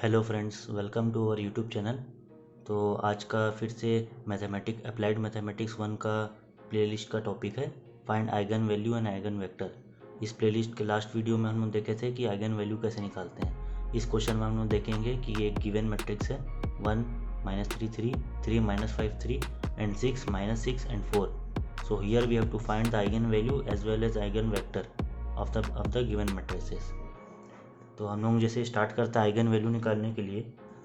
Hello friends, welcome to our YouTube channel. तो आज का फिर से अप्लाइड मैथमेटिक्स 1 का प्लेलिस्ट का टॉपिक है find eigen value and eigen vector. इस प्लेलिस्ट के लास्ट वीडियो में हम लोग देखे थे कि आइगन वैल्यू कैसे निकालते हैं। इस क्वेश्चन में हम लोग देखेंगे कि एक गिवन मैट्रिक्स है 1 -3 3 3 -5 3 and 6 -6 and 4। So here we have to find the eigen value as well as eigen vector of the given matrices. तो हम लोग जैसे स्टार्ट करते हैं आइगन वैल्यू निकालने के लिए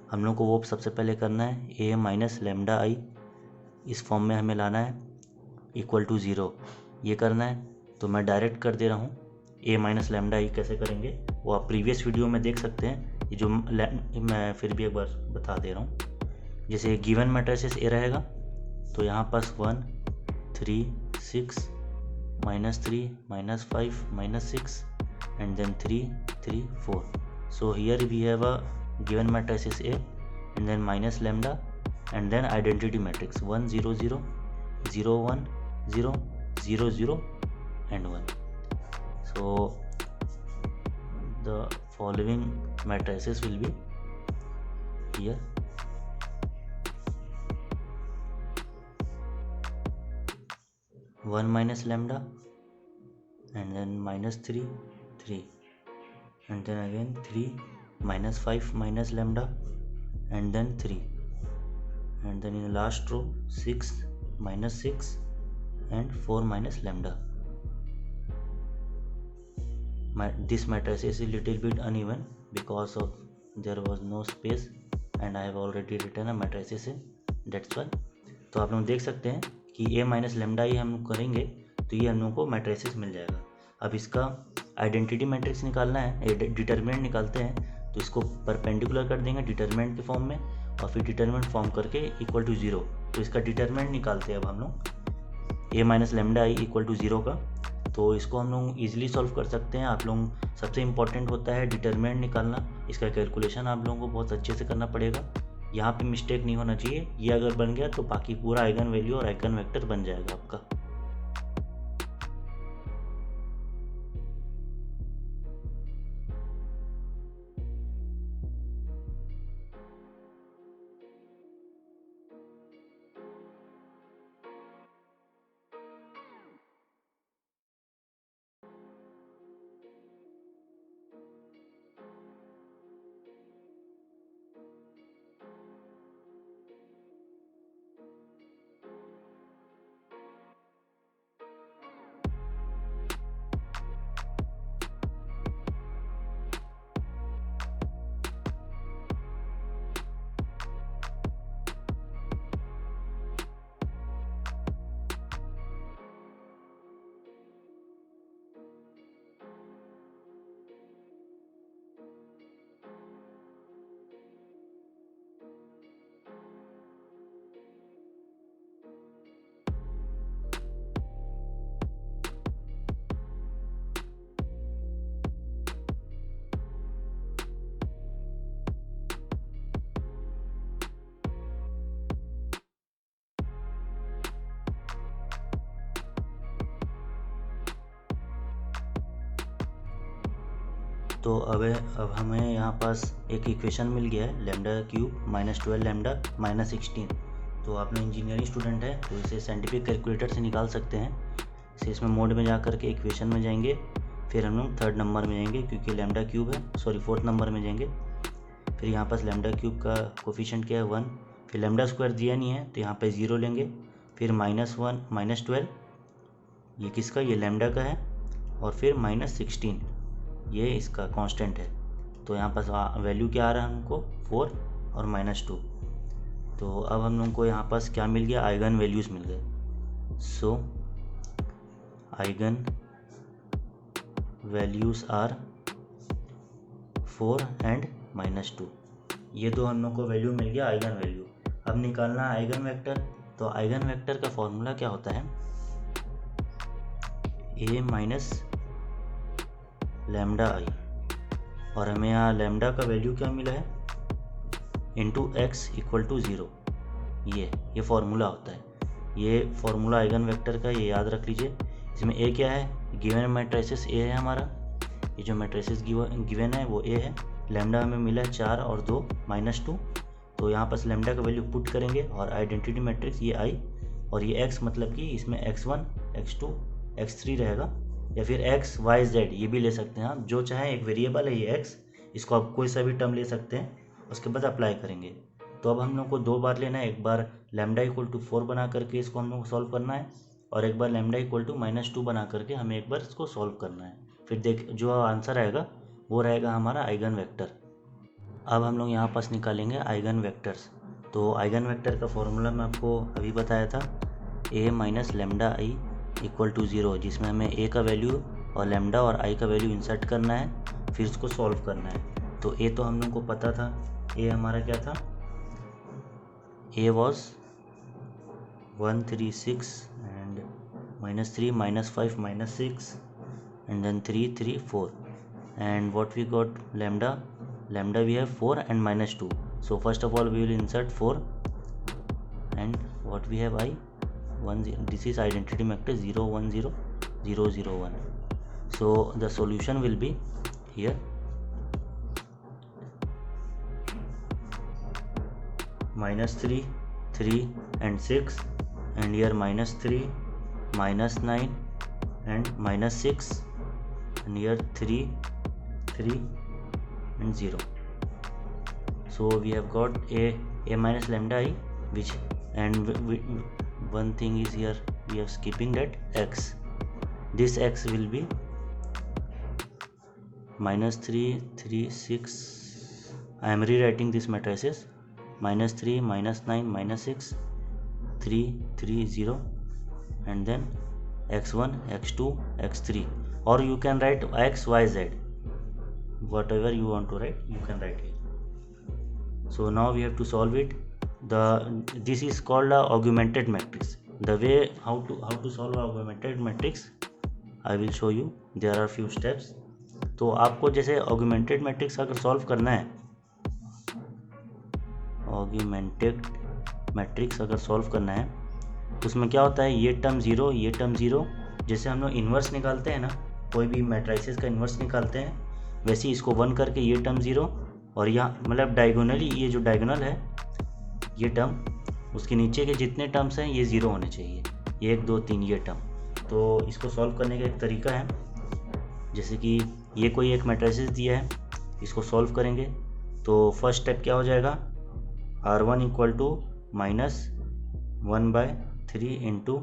हम लोग को वो सबसे पहले करना है ए माइनस लेमडा आई, इस फॉर्म में हमें लाना है इक्वल टू ज़ीरो, ये करना है। तो मैं डायरेक्ट कर दे रहा हूँ ए माइनस लेमडा आई कैसे करेंगे वो आप प्रीवियस वीडियो में देख सकते हैं। ये जो मैं फिर भी एक बार बता दे रहा हूँ। जैसे गिवन मैट्रिसेस ए रहेगा तो यहाँ पास 1 3 6 -3 -5 -6 and then 3 3 4. So here we have a given matrices A and then minus lambda and then identity matrix 1 0 0 0 1 0 0 0 and 1. So the following matrices will be here. One minus lambda and then -3 3 and then again 3 -5 minus lambda and then 3 and then in the last row 6 -6 and 4 minus lambda. This matrix is a little bit uneven because of there was no space and I have already written a matrices in, that's why. तो आप लोग देख सकते हैं कि a minus lambda ही हम लोग करेंगे तो ये हम लोग को मैट्रिसेस मिल जाएगा। अब इसका आइडेंटिटी मैट्रिक्स निकालना है, डिटर्मिनेंट निकालते हैं तो इसको परपेंडिकुलर कर देंगे डिटर्मिनेंट के फॉर्म में और फिर डिटर्मिनेंट फॉर्म करके इक्वल टू ज़ीरो। तो इसका डिटर्मिनेंट निकालते हैं अब हम लोग A minus lambda I equal to zero का। तो इसको हम लोग ईजिली सॉल्व कर सकते हैं। आप लोग सबसे इम्पॉर्टेंट होता है डिटर्मिनेंट निकालना, इसका कैलकुलेशन आप लोगों को बहुत अच्छे से करना पड़ेगा। यहाँ पे मिस्टेक नहीं होना चाहिए। ये अगर बन गया तो बाकी पूरा आइगन वैल्यू और आइगन वेक्टर बन जाएगा आपका। तो अब हमें यहाँ पास एक इक्वेशन मिल गया है लेमडा क्यूब -12 लेमडा -16। तो आप लोग इंजीनियरिंग स्टूडेंट है तो इसे साइंटिफिक कैलकुलेटर से निकाल सकते हैं। इसे इसमें मोड में जा कर के इक्वेशन में जाएंगे, फिर हम लोग थर्ड नंबर में जाएंगे क्योंकि लेमडा क्यूब है, सॉरी फोर्थ नंबर में जाएंगे। फिर यहाँ पास लेमडा क्यूब का कोफिशिएंट क्या है 1, फिर लेमडा स्क्वायर दिया नहीं है तो यहाँ पे 0 लेंगे, फिर -1 -12 ये किसका, ये लेमडा का है, और फिर -16 ये इसका कांस्टेंट है। तो यहाँ पास वैल्यू क्या आ रहा है हमको 4 और -2। तो अब हम लोग को यहाँ पास क्या मिल गया, आइगन वैल्यूज़ मिल गए। सो आइगन वैल्यूज़ आर 4 एंड -2। ये दो हम लोग को वैल्यू मिल गया आइगन वैल्यू। अब निकालना है आइगन वेक्टर। तो आइगन वेक्टर का फॉर्मूला क्या होता है, ए माइनस लेमडा आई, और हमें यहाँ लेमडा का वैल्यू क्या मिला है इंटू एक्स इक्वल टू 0। ये फॉर्मूला होता है। ये फॉर्मूला आइगन वेक्टर का ये याद रख लीजिए। इसमें ए क्या है, गिवन मैट्रिसेस ए है हमारा, ये जो मैट्रिसेस गिवन है वो ए है, लेमडा हमें मिला 4 और 2 -2, तो यहाँ पर लेमडा का वैल्यू पुट करेंगे और आइडेंटिटी मैट्रिक्स ये आई और ये x मतलब कि इसमें x1 x2 x3 रहेगा, या फिर x y z ये भी ले सकते हैं आप, जो चाहें। एक वेरिएबल है ये x, इसको आप कोई सा भी टर्म ले सकते हैं, उसके बाद अप्लाई करेंगे। तो अब हम लोग को 2 बार लेना है, एक बार लैम्डा इक्वल टू 4 बना करके इसको हम लोग को सॉल्व करना है, और एक बार लैम्डा इक्वल टू -2 बना करके हमें एक बार इसको सॉल्व करना है। फिर देख जो आंसर आएगा वो रहेगा हमारा आइगन वेक्टर। अब हम लोग यहाँ पास निकालेंगे आइगन वेक्टर्स। तो आइगन वेक्टर का फॉर्मूला मैं आपको अभी बताया था, a minus lambda I equal to 0, जिसमें हमें a का वैल्यू और लेमडा और i का वैल्यू इंसर्ट करना है, फिर इसको सॉल्व करना है। तो a तो हम लोग को पता था, a हमारा क्या था, a was 136 and -3 -5 -6 and then 3 3 4, and what we got lambda we have 4 and -2. So first of all we will insert 4, and what we have I 1 0. This is identity matrix 0 1 0 0 0 1. So the solution will be here -3 3 and 6, and here -3 -9 and -6, and here 3 3 and 0. So we have got a minus lambda I, which, and one thing is here we are skipping that x. This x will be -3 3 6. I am rewriting this matrices, -3 -9 -6 3 3 0, and then x1 x2 x3, or you can write x y z, whatever you want to write you can write it. So now we have to solve it. This is called a augmented matrix. The way how to solve a augmented matrix I will show you. There are few steps. तो आपको जैसे augmented matrix अगर solve करना है, augmented matrix अगर solve करना है तो उसमें क्या होता है, ये टर्म 0 ये टर्म 0, जैसे हम लोग इन्वर्स निकालते हैं ना, कोई भी मैट्रिसेस का इन्वर्स निकालते हैं, वैसे ही इसको 1 करके ये टर्म 0, और यहाँ मतलब डायगोनली ये जो डायगोनल है ये टर्म, उसके नीचे के जितने टर्म्स हैं ये 0 होने चाहिए, 1 2 3 ये टर्म। तो इसको सॉल्व करने का एक तरीका है, जैसे कि ये कोई एक मैट्रिसेस दिया है, इसको सॉल्व करेंगे तो फर्स्ट स्टेप क्या हो जाएगा, r1 equal to -1/3 into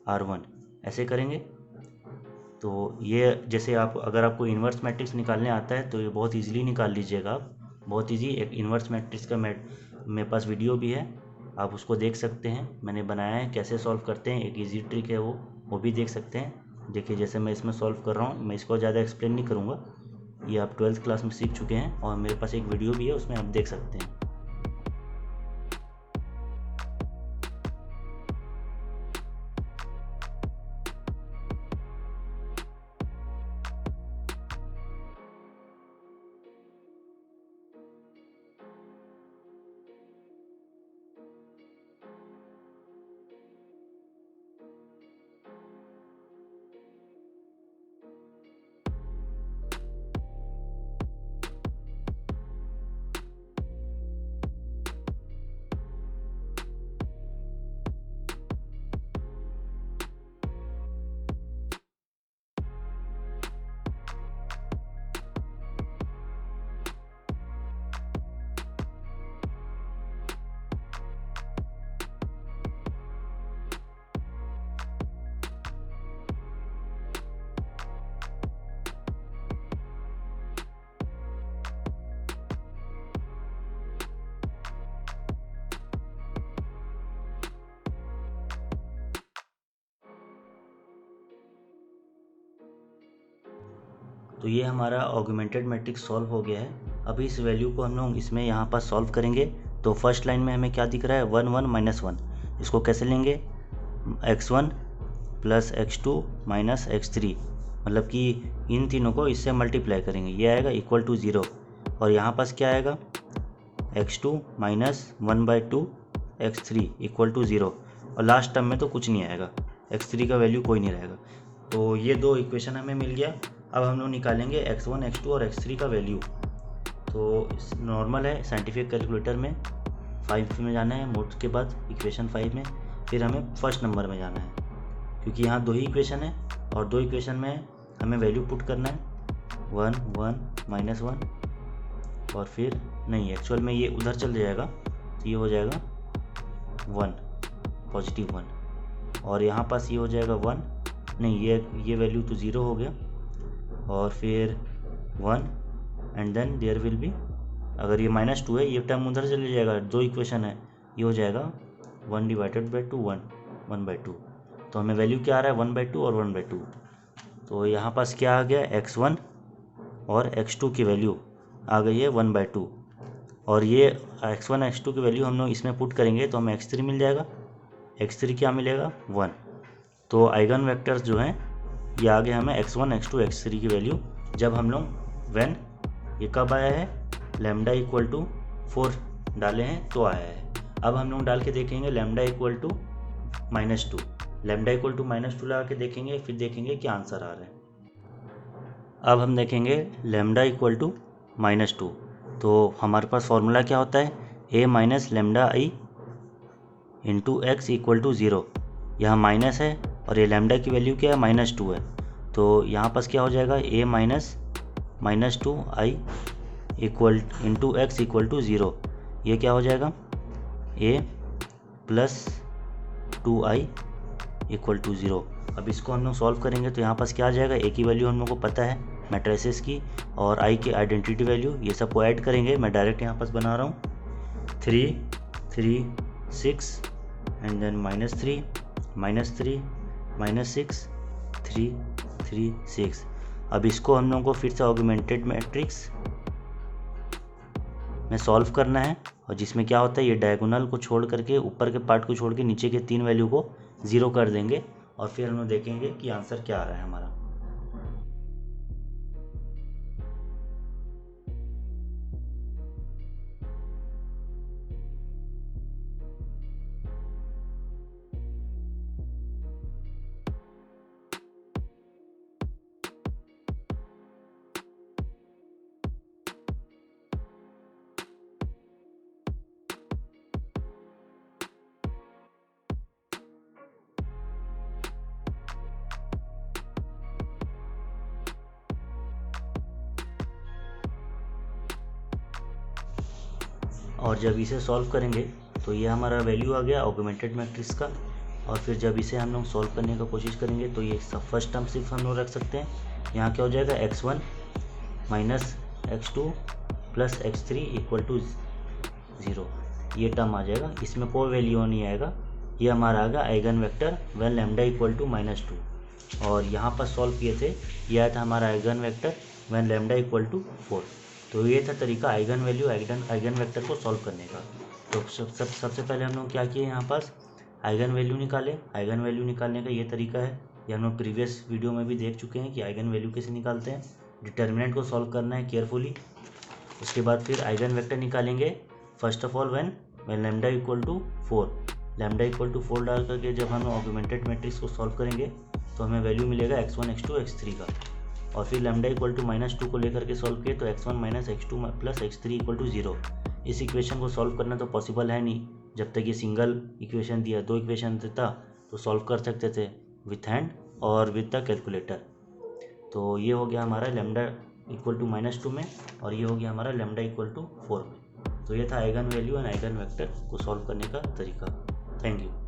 r1, ऐसे करेंगे। तो ये जैसे आप अगर आपको इन्वर्स मैट्रिक्स निकालने आता है तो ये बहुत इजीली निकाल लीजिएगा आप, बहुत इजी। एक इन्वर्स मैट्रिक्स का मेरे पास वीडियो भी है, आप उसको देख सकते हैं, मैंने बनाया है कैसे सॉल्व करते हैं, एक इजी ट्रिक है वो भी देख सकते हैं। देखिए जैसे मैं इसमें सॉल्व कर रहा हूँ, मैं इसको ज़्यादा एक्सप्लेन नहीं करूँगा, ये आप 12th क्लास में सीख चुके हैं, और मेरे पास एक वीडियो भी है उसमें आप देख सकते हैं। तो ये हमारा ऑगमेंटेड मैट्रिक्स सॉल्व हो गया है। अभी इस वैल्यू को हम लोग इसमें यहाँ पर सॉल्व करेंगे। तो फर्स्ट लाइन में हमें क्या दिख रहा है, 1 1 -1, इसको कैसे लेंगे, x1 plus x2 minus x3, मतलब कि इन तीनों को इससे मल्टीप्लाई करेंगे, ये आएगा इक्वल टू 0, और यहाँ पास क्या आएगा x2 minus 1/2 x3 equal to 0, और लास्ट टर्म में तो कुछ नहीं आएगा, x3 का वैल्यू कोई नहीं रहेगा। तो ये दो इक्वेशन हमें मिल गया। अब हम लोग निकालेंगे x1 x2 और x3 का वैल्यू। तो नॉर्मल है, साइंटिफिक कैलकुलेटर में 5 में जाना है, मोड के बाद इक्वेशन 5 में, फिर हमें फर्स्ट नंबर में जाना है क्योंकि यहाँ 2 ही इक्वेशन है और 2 इक्वेशन में हमें वैल्यू पुट करना है 1 1 -1 और फिर नहीं, एक्चुअल में ये उधर चल जाएगा तो ये हो जाएगा 1 +1 और यहाँ पास ये हो जाएगा 1 नहीं, ये वैल्यू तो 0 हो गया और फिर 1 and then there will be, अगर ये -2 है ये टर्म उधर चले जाएगा, 2 इक्वेशन है, ये हो जाएगा 1/2 1/2। तो हमें वैल्यू क्या आ रहा है 1/2 और 1/2। तो यहाँ पास क्या आ गया x1 और x2 की वैल्यू आ गई है 1/2 और ये x1 x2 की वैल्यू हम लोग इसमें पुट करेंगे तो हमें x3 मिल जाएगा। x3 क्या मिलेगा 1। तो आइगन वेक्टर्स जो हैं ये आ गए हमें x1 x2 x3 की वैल्यू जब हम लोग व्हेन ये कब आया है लैम्डा इक्वल टू 4 डाले हैं तो आया है। अब हम लोग डाल के देखेंगे lambda equal to -2, lambda equal to -2 लगा के देखेंगे, फिर देखेंगे क्या आंसर आ रहा है। अब हम देखेंगे लैम्डा इक्वल टू -2, तो हमारे पास फॉर्मूला क्या होता है a minus lambda I into x equal to 0। यहाँ माइनस है और ये लैम्डा की वैल्यू क्या है -2 है, तो यहाँ पास क्या हो जाएगा a minus -2 I equal into x equal to 0। ये क्या हो जाएगा a plus 2i equal to 0। अब इसको हम लोग सॉल्व करेंगे तो यहाँ पास क्या आ जाएगा, a की वैल्यू हम लोग को पता है मैट्रिसेस की और i की आइडेंटिटी वैल्यू, ये सबको ऐड करेंगे। मैं डायरेक्ट यहाँ पास बना रहा हूँ 3 3 6 एंड देन -3 -3 -6 3 3 6। अब इसको हम लोग को फिर से ऑगमेंटेड मैट्रिक्स में सॉल्व करना है और जिसमें क्या होता है ये डायगोनल को छोड़ करके, ऊपर के पार्ट को छोड़ के नीचे के 3 वैल्यू को 0 कर देंगे और फिर हम लोग देखेंगे कि आंसर क्या आ रहा है हमारा। और जब इसे सॉल्व करेंगे तो ये हमारा वैल्यू आ गया ऑगमेंटेड मैट्रिक्स का। और फिर जब इसे हम लोग सॉल्व करने का कोशिश करेंगे तो ये सब फर्स्ट टर्म सिर्फ हम लोग रख सकते हैं। यहाँ क्या हो जाएगा x1 minus x2 plus x3 equal to 0, ये टर्म आ जाएगा, इसमें कोई वैल्यू नहीं आएगा। ये हमारा आ गया eigen vector when lambda equal to -2 और यहाँ पर सॉल्व किए थे, ये आया था हमारा eigen vector when lambda equal to 4। तो ये था तरीका आइगन वैल्यू आइगन वेक्टर को सॉल्व करने का। तो सबसे पहले हम लोग क्या किए, यहाँ पास आइगन वैल्यू निकाले। आइगन वैल्यू निकालने का ये तरीका है, ये हम लोग प्रीवियस वीडियो में भी देख चुके हैं कि आइगन वैल्यू कैसे निकालते हैं। डिटर्मिनेंट को सॉल्व करना है केयरफुली, उसके बाद फिर आइगन वेक्टर निकालेंगे। First of all when lambda equal to 4, lambda equal to 4 डाल करके जब हम ऑगमेंटेड मैट्रिक्स को सॉल्व करेंगे तो हमें वैल्यू मिलेगा x1 x2 x3 का। और फिर लैम्डा इक्वल टू -2 को लेकर के सॉल्व किए तो x1 minus x2 plus x3 equal to 0। इस इक्वेशन को सॉल्व करना तो पॉसिबल है नहीं, जब तक ये सिंगल इक्वेशन दिया, 2 इक्वेशन देता तो सॉल्व कर सकते थे विथ हैंड और विथ द कैलकुलेटर। तो ये हो गया हमारा लैम्डा इक्वल टू -2 में और ये हो गया हमारा लैम्डा इक्वल टू 4 में। तो ये था eigen value and eigen vector को सॉल्व करने का तरीका। Thank you.